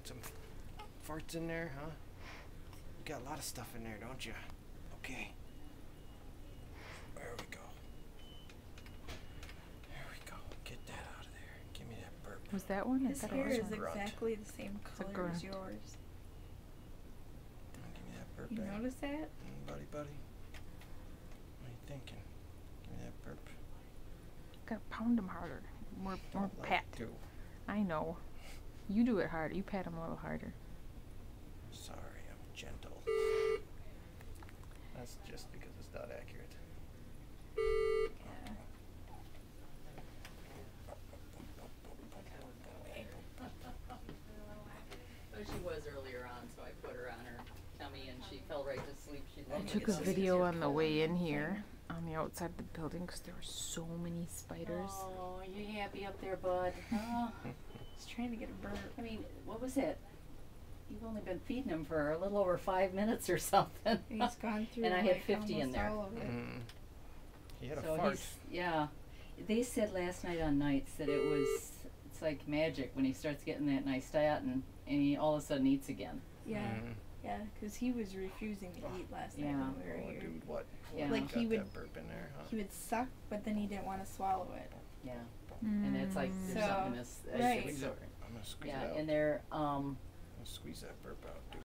got some farts in there, huh? You got a lot of stuff in there, don't you? Okay. There we go. There we go. Get that out of there. Give me that burp. Was that one? His hair is exactly the same color as yours. Give me that burp. You notice that? Buddy. What are you thinking? Give me that burp. Gotta pound him harder. More pat. I know. You do it harder. You pat him a little harder. Sorry, I'm gentle. That's just because it's not accurate. Yeah. Well, she was earlier on, so I put her on her tummy and she fell right to sleep. I took a video on the way in here on the outside of the building because there were so many spiders. Oh, you happy up there, bud? Oh. He's trying to get a burp. I mean, what was it? You've only been feeding him for a little over 5 minutes or something. He's gone through and I had 50 in there. all of it. He had a fart. Yeah. They said last night on nights that it's like magic when he starts getting that nice diet and he all of a sudden eats again. Yeah. Yeah, because he was refusing to eat last night when we were here. Dude, what? Yeah. Like Got he would that burp in there, huh? he would suck, but then he didn't want to swallow it. Yeah. And it's like there's something in this. Right. I'm gonna squeeze it out. Yeah, and they're I'm gonna squeeze that burp out, dude.